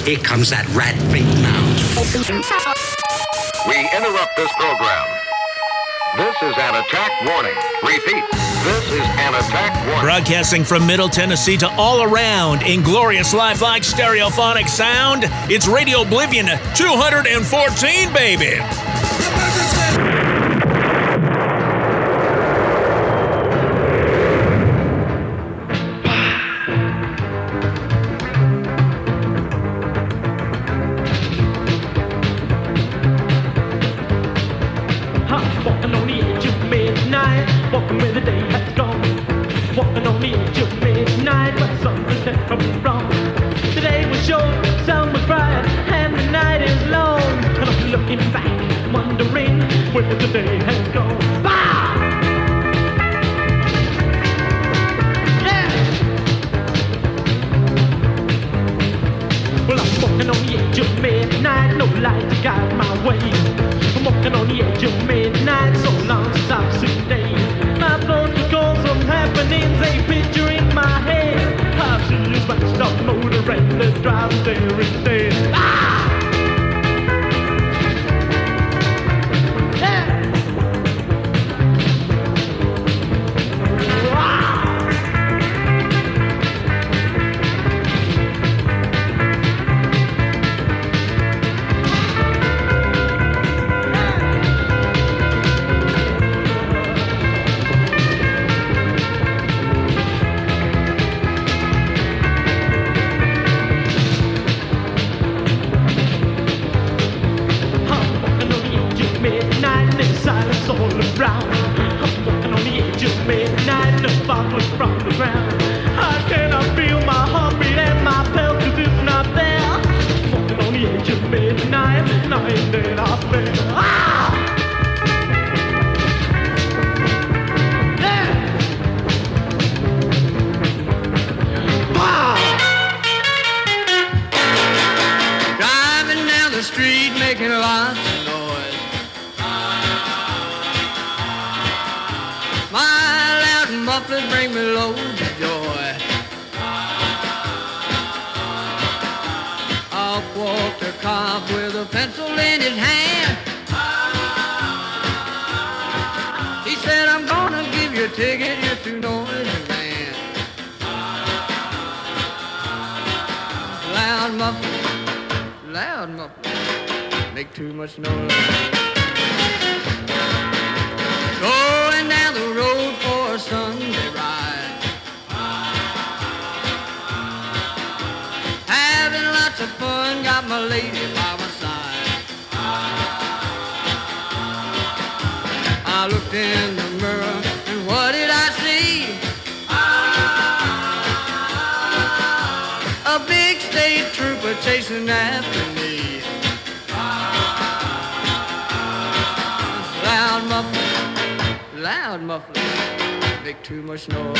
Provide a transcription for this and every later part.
Here comes that rat beat now. We interrupt this program. This is an attack warning. Repeat, this is an attack warning. Broadcasting from Middle Tennessee to all around in glorious lifelike stereophonic sound, it's RadiOblivion 214, baby. Walking where the day has gone, walking on the edge of midnight, but something's terribly wrong. The day was short, sun was bright, and the night is long. And I'm looking back, wondering where the day has gone. Bah! Yeah! Well, I'm walking on the edge of midnight, no light to guide my way. I'm walking on the edge of midnight, so long since I've seen day. My thoughts recall some happenings, a picture in my head. I see a smashed up motor and the driver there instead. Ah! Yeah! Silence all around. I'm walking on the edge of midnight, the sparkles from the ground. How can I feel my heartbeat and my pulse if it's not there? Walking on the edge of midnight, night that I feel. Ah! Yeah! Wow! Driving down the street, making lots of noise. My loud mufflers bring me loads of joy. Up walked a cop with a pencil in his hand. He said, I'm gonna give you a ticket, you're too noisy, man. Loud mufflers, make too much noise. Going down the road for a Sunday ride, having lots of fun, got my lady by my side. I looked in the mirror and what did I see? A big state trooper chasing after me. Loud mufflers, make too much noise.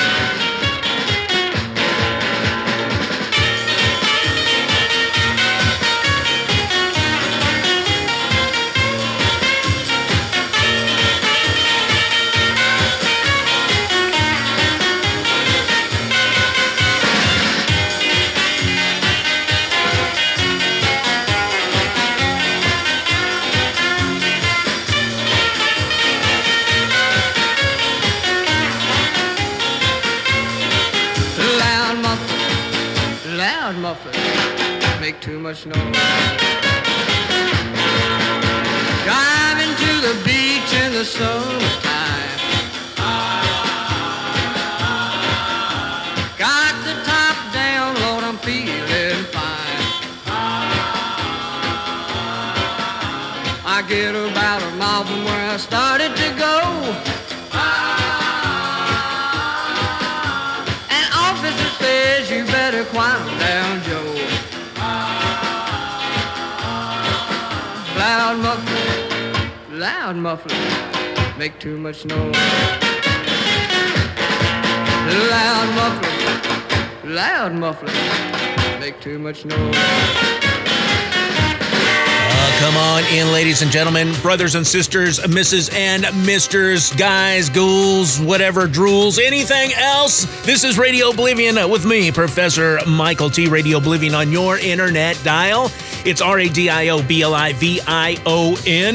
Loud mufflers, make too much noise. Driving to the beach in the summertime, got the top down, Lord, I'm feeling fine. I get about a mile from where I started to go. An officer says you better quiet down, Joe. Loud mufflers, make too much noise. Loud mufflers, make too much noise. Come on in, ladies and gentlemen, brothers and sisters, Mrs. and Misters, guys, ghouls, whatever, drools, anything else. This is Radio Oblivion with me, Professor Michael T. Radio Oblivion on your internet dial. It's RadioBlivion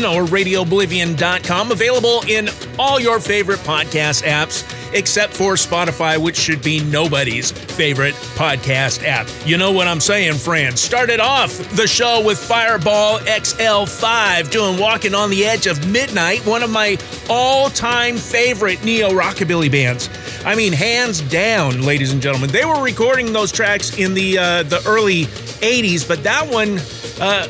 or RadioOblivion.com. Available in all your favorite podcast apps, except for Spotify, which should be nobody's favorite podcast app. You know what I'm saying, friends. Started off the show with Fireball XL5 doing Walking on the Edge of Midnight, one of my all-time favorite Neo-Rockabilly bands. I mean, hands down, ladies and gentlemen. They were recording those tracks in the early 80s, but that one,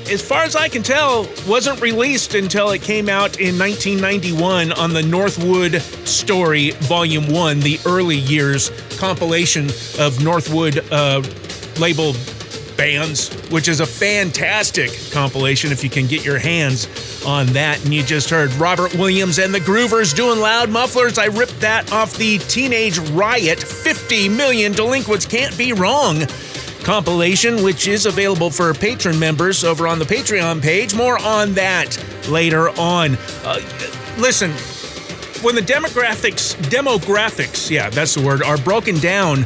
as far as I can tell, wasn't released until it came out in 1991 on the Northwood Story Volume 1, the early years compilation of Northwood labeled bands, which is a fantastic compilation if you can get your hands on that. And you just heard Robert Williams and the Groovers doing Loud Mufflers. I ripped that off the Teenage Riot 50 Million Delinquents Can't Be Wrong compilation, which is available for patron members over on the Patreon page. More on that later on. Listen, when the demographics, yeah, that's the word, are broken down,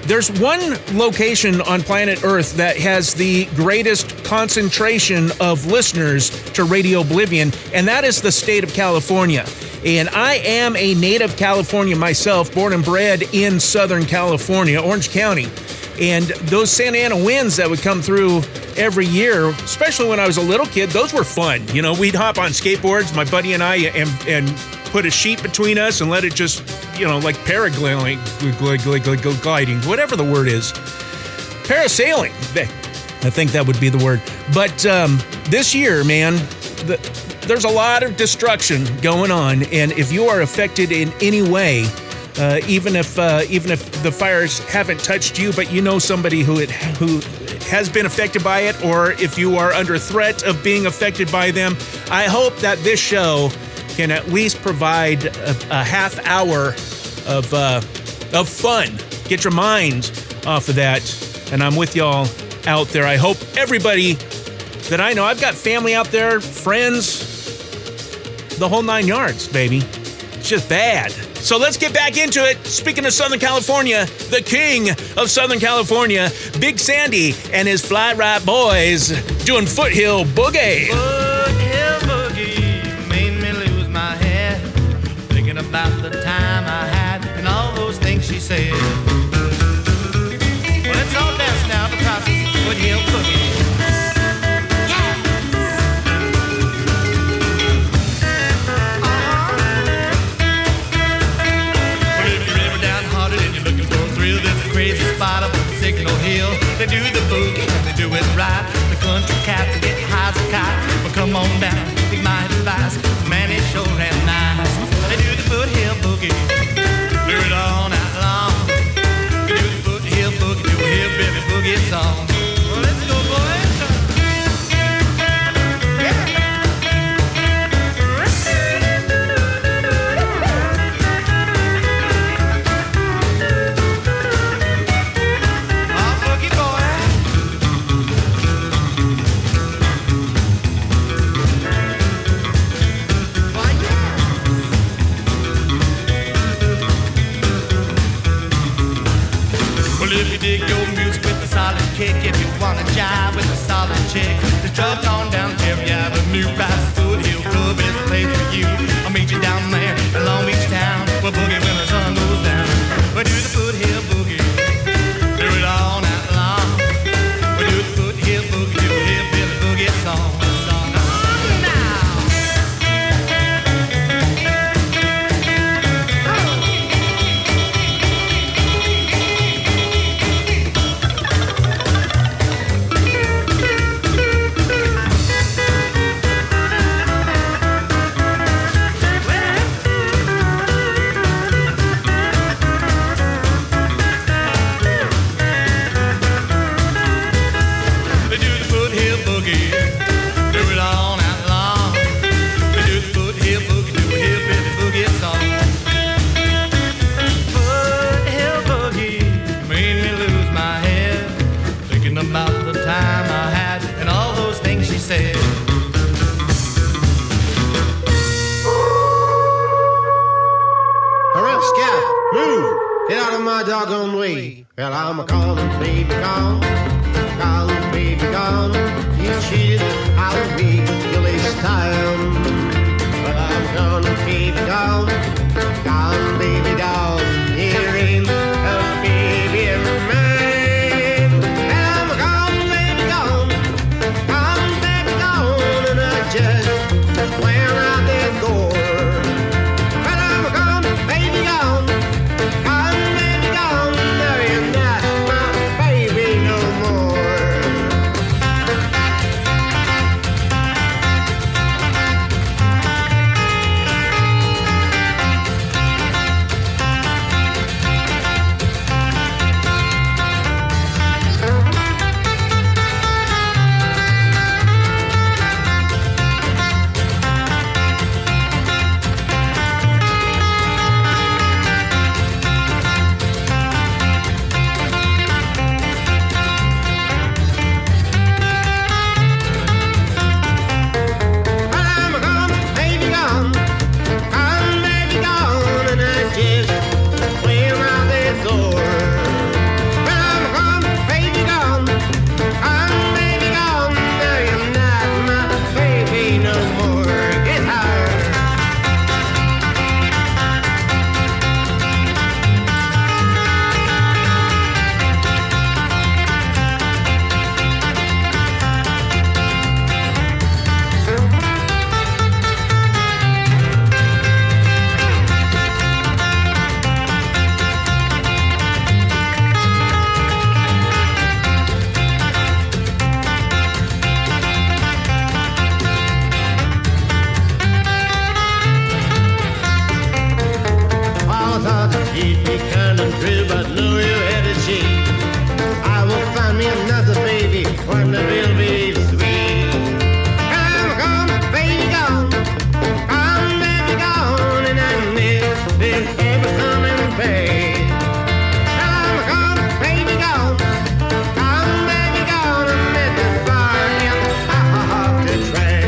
there's one location on planet Earth that has the greatest concentration of listeners to Radio Oblivion, and that is the state of California. And I am a native Californian myself, born and bred in Southern California, Orange County. And those Santa Ana winds that would come through every year, especially when I was a little kid, those were fun. You know, we'd hop on skateboards, my buddy and I, and put a sheet between us and let it just, you know, like paragliding, whatever the word is. Parasailing. I think that would be the word. But this year, man, there's a lot of destruction going on. And if you are affected in any way, even if the fires haven't touched you, but you know somebody who has been affected by it, or if you are under threat of being affected by them, I hope that this show can at least provide a half hour of fun. Get your mind off of that, and I'm with y'all out there. I hope everybody that I know, I've got family out there, friends, the whole 9 yards, baby. It's just bad. So let's get back into it. Speaking of Southern California, the king of Southern California, Big Sandy and his Fly-Rite boys doing Foothill Boogie. Foothill Boogie made me lose my head, thinking about the time I had and all those things she said. Well, let's all dance now because it's Foothill Boogie. Crazy spot up on Signal Hill. They do the boogie and they do it right. The country cats get high as a kite. Well, come on down, take my advice. Man, it's sure and nice. They do the Foothill Boogie, do it all night long. They do the Foothill Boogie, do a hillbilly boogie song. Well, let's go, boys. Dig your music with a solid kick. If you wanna jive with a solid chick, just drop on down Cherry Avenue. Past Foothill Club is the place for you. I'll meet you down there in Long Beach town. We'll boogie when the sun goes down. We'll do the Foothill Boogie, do it all night long. We'll do the Foothill Boogie, do a hillbilly boogie song. doggone way. Well, I'm a calling, baby, gone. Calling, baby, gone. You cheated out of me till this time. Well, I'm gone, baby, gone. Gone, baby, gone. Here ain't a baby of mine. Well, I'm gone, baby, gone. Gone, baby, gone. And I just went out that door. Well, I'm gone, baby, gone. Gone, baby, gone. No, you're not my baby no more. I'm gone, baby, gone. Gone, baby, gone. And I just went out that door. Well, I'm gone, baby, gone. Gone, baby, gone. No, you're not my baby no more. Get higher. All thought that you'd be kind and true, but no, you had to cheat. I will find me another baby, one that will be sweet. I'm gone, baby, gone. Gone, baby, gone, and I never ever coming back. I'm gone, baby, gone. Gone, baby, gone, and let the fire off the track.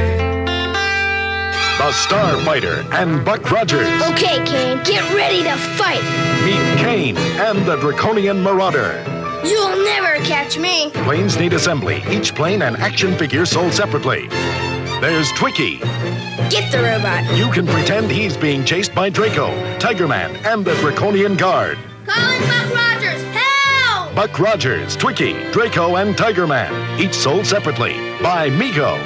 The Starfighter and Buck Rogers. Okay, Kane, get ready to fight. Meet Kane and the Draconian Marauder. You'll never catch me. Planes need assembly. Each plane and action figure sold separately. There's Twiki. Get the robot. You can pretend he's being chased by Draco, Tigerman, and the Draconian Guard. Calling Buck Rogers. Help! Buck Rogers, Twiki, Draco, and Tigerman. Each sold separately by Mego.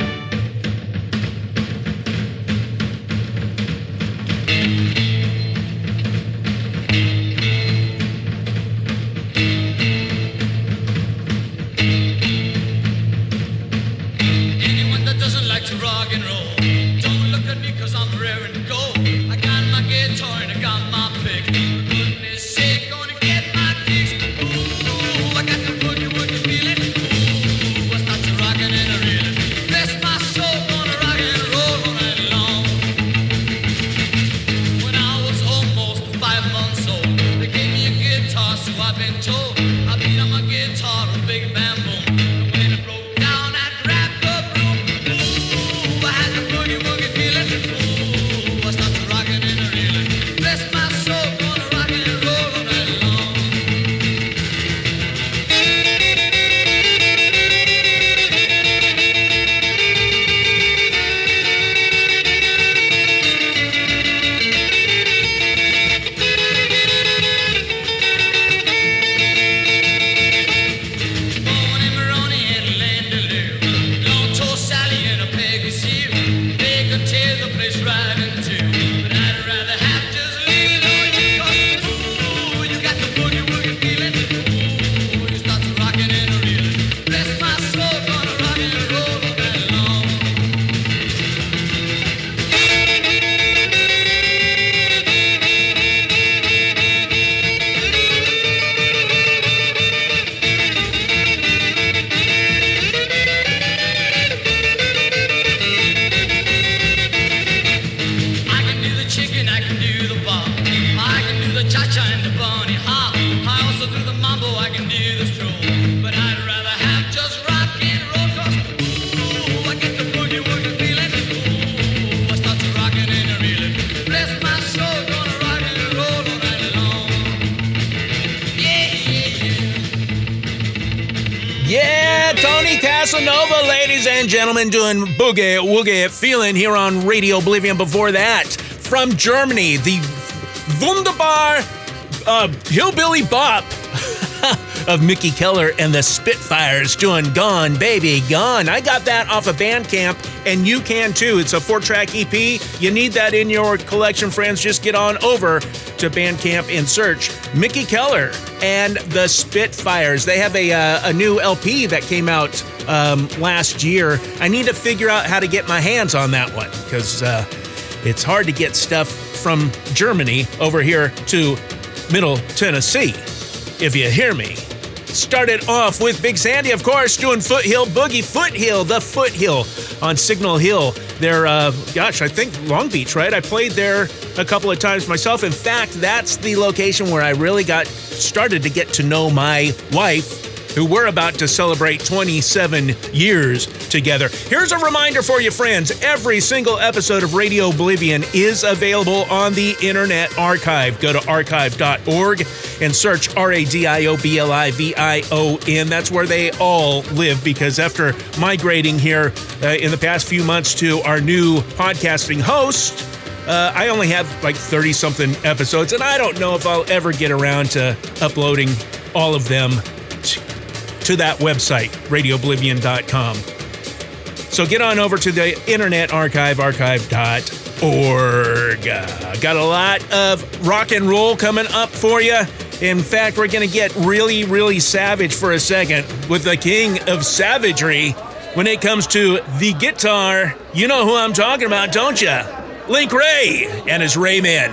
Anyone that doesn't like to rock and roll, don't look at me cause I'm raring to go. I got my guitar and I got my pick. For goodness sake, gonna get my kicks. Ooh, I got the boogie woogie feeling. Ooh, I start to rockin' and a reelin'. Bless my soul, gonna rock and roll all night long. When I was almost 5 months old, they gave me a guitar, so I've been told. I beat on my guitar a big bam boom. And when it broke down, I'd grab the broom. Ooh, I had the boogie woogie feeling. Ooh, I started rocking and a reeling. Bless my soul, gonna Casanova, ladies and gentlemen, doing boogie woogie feeling here on Radio Oblivion. Before that, from Germany, the wunderbar hillbilly bop of Mickey Keller and the Spitfires doing Gone, Baby, Gone. I got that off of Bandcamp, and you can too. It's a 4-track EP. You need that in your collection, friends. Just get on over to Bandcamp and search Mickey Keller and the Spitfires. They have a new LP that came out last year. I need to figure out how to get my hands on that one because it's hard to get stuff from Germany over here to Middle Tennessee, if you hear me. Started off with Big Sandy, of course, doing Foothill Boogie. Foothill, the Foothill on Signal Hill. They're, I think Long Beach, right? I played there a couple of times myself. In fact, that's the location where I really started to get to know my wife, who we're about to celebrate 27 years together. Here's a reminder for you, friends. Every single episode of Radio Oblivion is available on the Internet Archive. Go to archive.org and search RadioBlivion. That's where they all live, because after migrating here in the past few months to our new podcasting host, I only have like 30-something episodes, and I don't know if I'll ever get around to uploading all of them to that website, RadioOblivion.com. So get on over to the Internet Archive, archive.org. Got a lot of rock and roll coming up for you. In fact, we're going to get really, really savage for a second with the king of savagery when it comes to the guitar. You know who I'm talking about, don't you? Link Wray and his Raymen.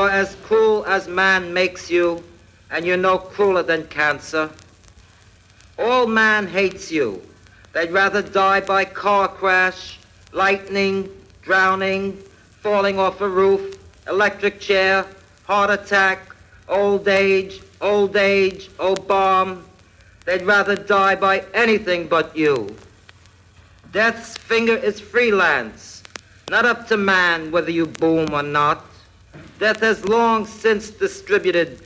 are as cruel as man makes you, and you're no crueler than cancer. All man hates you. They'd rather die by car crash, lightning, drowning, falling off a roof, electric chair, heart attack, old age, oh bomb. They'd rather die by anything but you. Death's finger is freelance, not up to man whether you boom or not. Death has long since distributed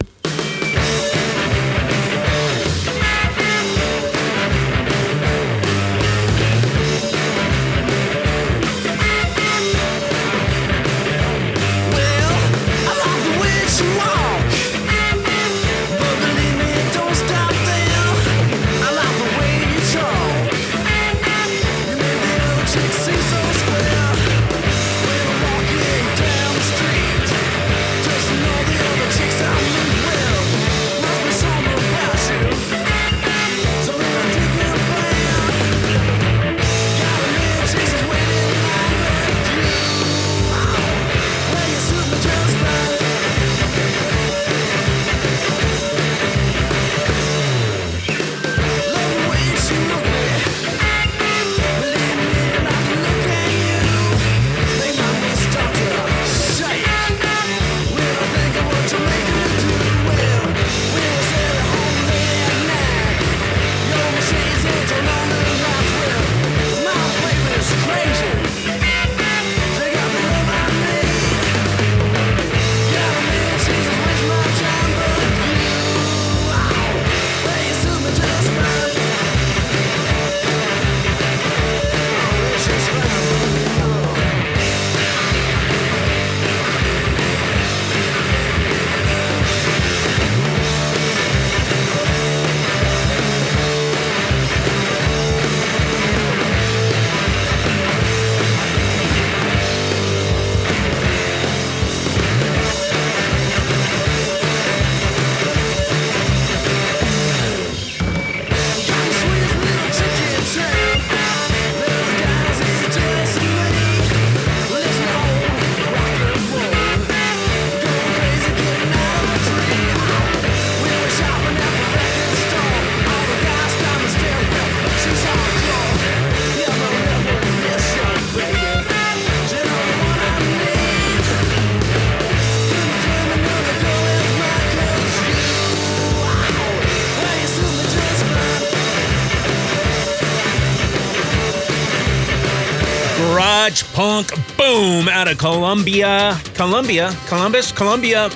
punk boom out of Columbia,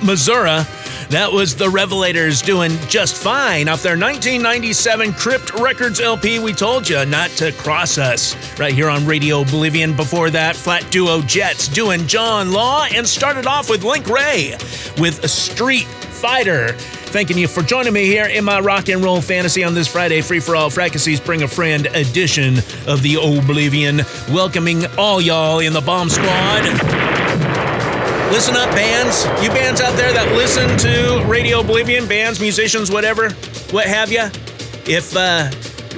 Missouri. That was the Revelators doing just fine off their 1997 Crypt Records LP. We told you not to cross us right here on Radio Oblivion. Before that, flat duo Jets doing John Law, and started off with Link Wray with a Street Fighter. Thanking you for joining me here in my rock and roll fantasy on this Friday free-for-all Fracasse's Bring a Friend edition of the Oblivion. Welcoming all y'all in the Bomb Squad. Listen up, bands. You bands out there that listen to Radio Oblivion, bands, musicians, whatever, what have you. If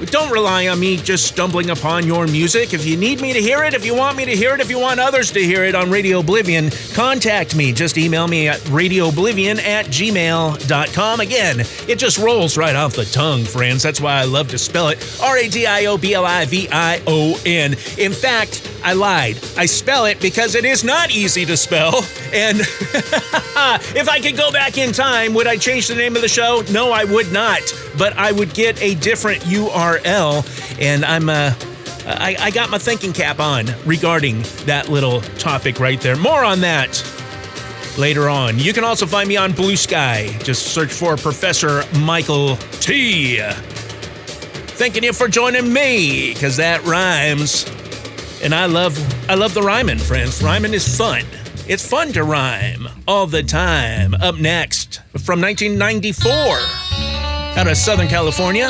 don't rely on me just stumbling upon your music. If you need me to hear it, if you want me to hear it, if you want others to hear it on Radio Oblivion, contact me. Just email me at radiooblivion@gmail.com. Again, it just rolls right off the tongue, friends. That's why I love to spell it. RadioBlivion. In fact, I lied. I spell it because it is not easy to spell. And if I could go back in time, would I change the name of the show? No, I would not. But I would get a different URL. And I got my thinking cap on regarding that little topic right there. More on that later on. You can also find me on Blue Sky. Just search for Professor Michael T. Thanking you for joining me, because that rhymes. And I love the rhyming, friends. Rhyming is fun. It's fun to rhyme all the time. Up next, from 1994, out of Southern California,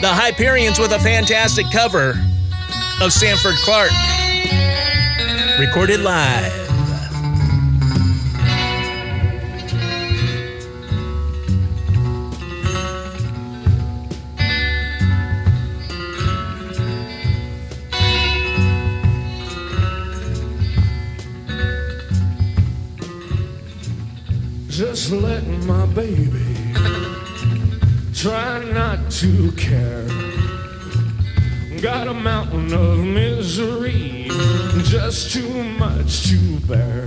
the Hyperions with a fantastic cover of Sanford Clark, recorded live. just let my baby try not to care. Got a mountain of misery, just too much to bear.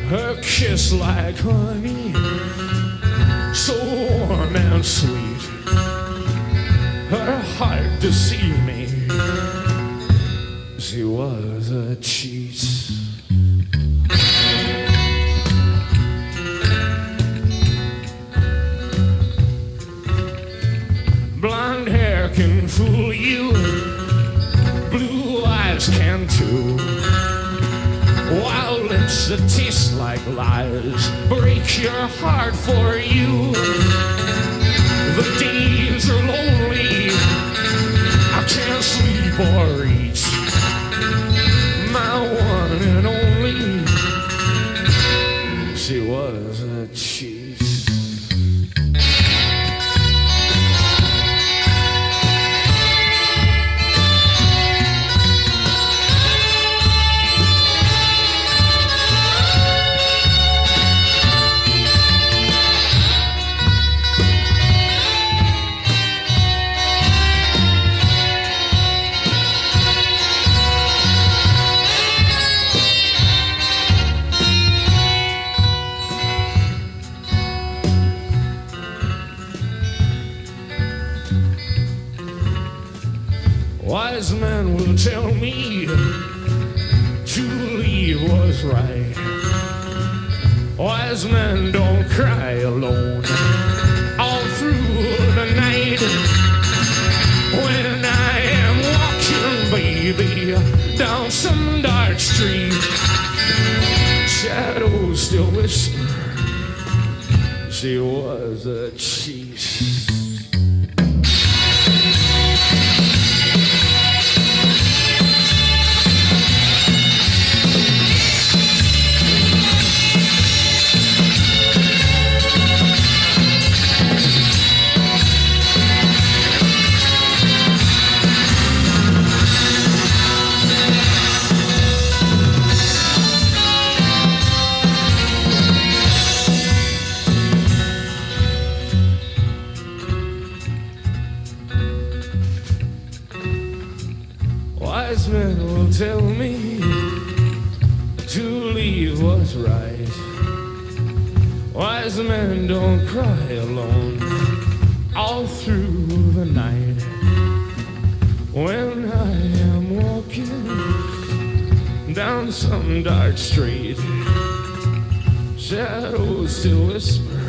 Her kiss like honey, so warm and sweet. Her heart deceived me, she was a cheat. Blonde hair can fool you, blue eyes can too. Wild lips that taste like lies break your heart for you. The days are lonely, I can't sleep or eat. My one and only, she was a cheat. Wise men will tell me to leave was right. Wise men don't cry alone all through the night. When I am walking, baby, down some dark street, shadows still whisper, she was a cheat. Wise men will tell me to leave was right. Wise men don't cry alone all through the night. When I am walking down some dark street, shadows still whisper,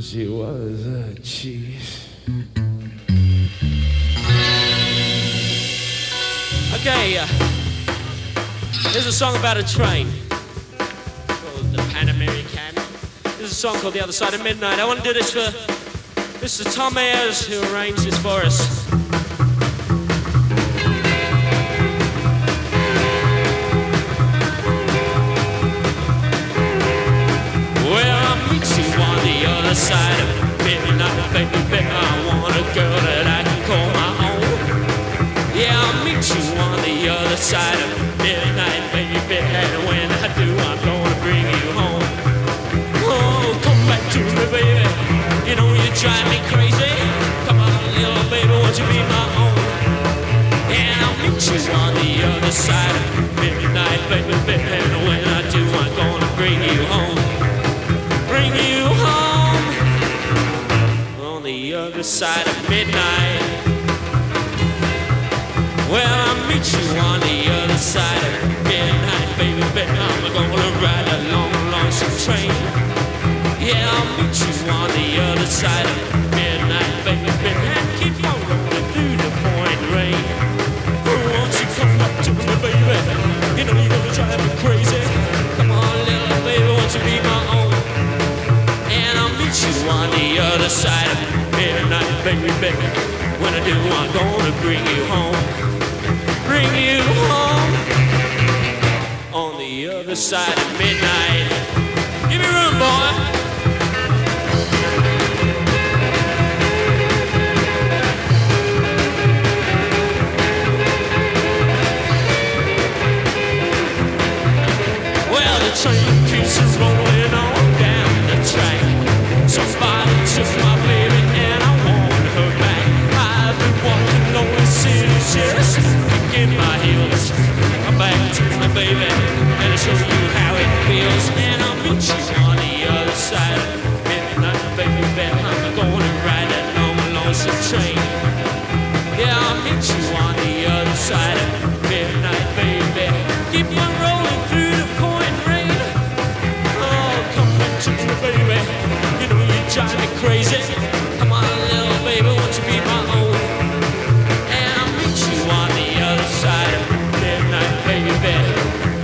she was a cheat. Okay, here's a song about a train called the Pan American. There's a song called The Other Side of Midnight. I want to do this for Mr. Tom Ayers, who arranged this for us. Well, I'll meet you on the other side of midnight, baby. I want a girl that I can call my own. Yeah, I'll meet you on the other side of midnight, baby. And when I do, I'm gonna bring you home. Oh, come back to me, baby. You know you drive me crazy. Come on, little baby, won't you be my own? And I'll meet you on the other side of midnight, baby. And when I do, I'm gonna bring you home. Bring you home on the other side of midnight. Well, I'll meet you on the other side of midnight, baby. I'm gonna ride a long, lonesome train. Yeah, I'll meet you on the other side of midnight, baby. And keep on rolling through the pouring rain. Won't you come up to me, baby? You know you're gonna drive me crazy. Come on, little baby, won't you be my own? And I'll meet you on the other side of midnight, baby. When I do, I'm gonna bring you home. Bring you home on the other side of midnight. Give me room, boy. Well, the train keeps drive me crazy. Come on, little baby, won't you be my own? And I'll meet you on the other side of midnight, baby.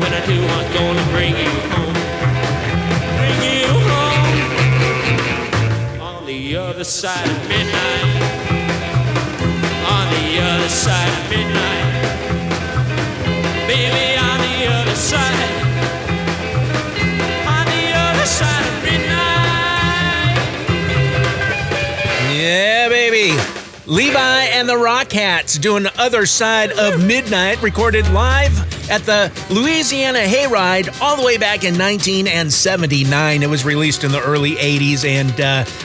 When I do, I'm gonna bring you home. Bring you home. On the other side of midnight. On the other side of midnight. Baby, on the other side. On the other side of midnight. Yeah, baby. Levi and the Rockats doing Other Side of Midnight, recorded live at the Louisiana Hayride all the way back in 1979. It was released in the early 80s, and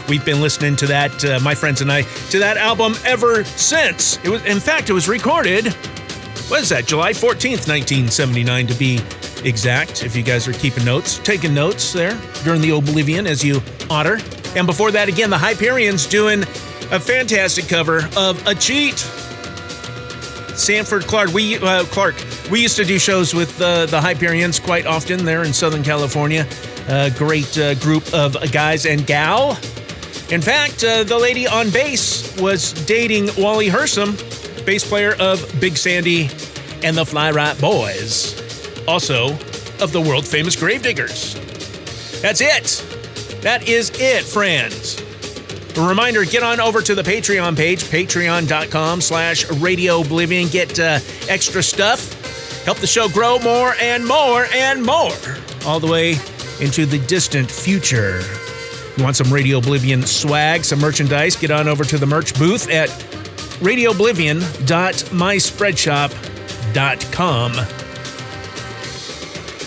we've been listening to that, my friends and I, to that album ever since. It was, in fact, it was recorded, what is that, July 14th, 1979 to be exact, if you guys are keeping notes, taking notes there during the Oblivion, as you oughter. And before that, again, the Hyperions doing a fantastic cover of A Cheat. Sanford Clark. We used to do shows with the Hyperions quite often there in Southern California. A great group of guys and gal. In fact, the lady on bass was dating Wally Hersom, bass player of Big Sandy and the Fly-Rite Boys, also of the world-famous Gravediggers. That's it. That is it, friends. A reminder, get on over to the Patreon page, patreon.com/RadioOblivion. Get extra stuff. Help the show grow more and more and more, all the way into the distant future. You want some Radio Oblivion swag, some merchandise, get on over to the merch booth at radiooblivion.myspreadshop.com.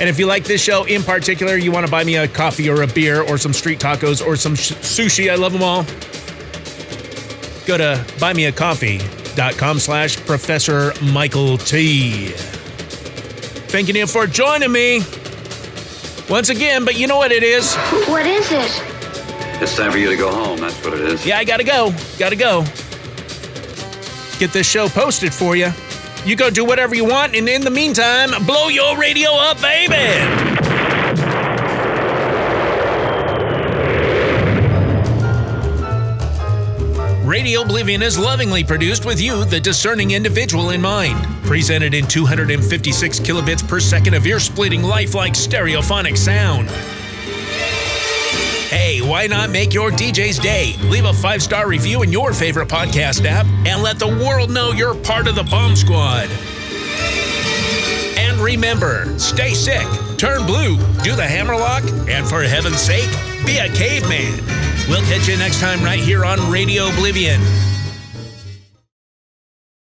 And if you like this show in particular, you want to buy me a coffee or a beer or some street tacos or some sushi, I love them all, go to buymeacoffee.com/Professor Michael T. Thanking you for joining me once again, but you know what it is. What is it? It's time for you to go home, that's what it is. Yeah, I gotta go. Get this show posted for you. You go do whatever you want, and in the meantime, blow your radio up, baby! Radio Oblivion is lovingly produced with you, the discerning individual, in mind. Presented in 256 kilobits per second of ear-splitting, lifelike stereophonic sound. Hey, why not make your DJ's day? Leave a 5-star review in your favorite podcast app and let the world know you're part of the Bomb Squad. And remember, stay sick, turn blue, do the hammerlock, and for heaven's sake, be a caveman. We'll catch you next time right here on Radio Oblivion.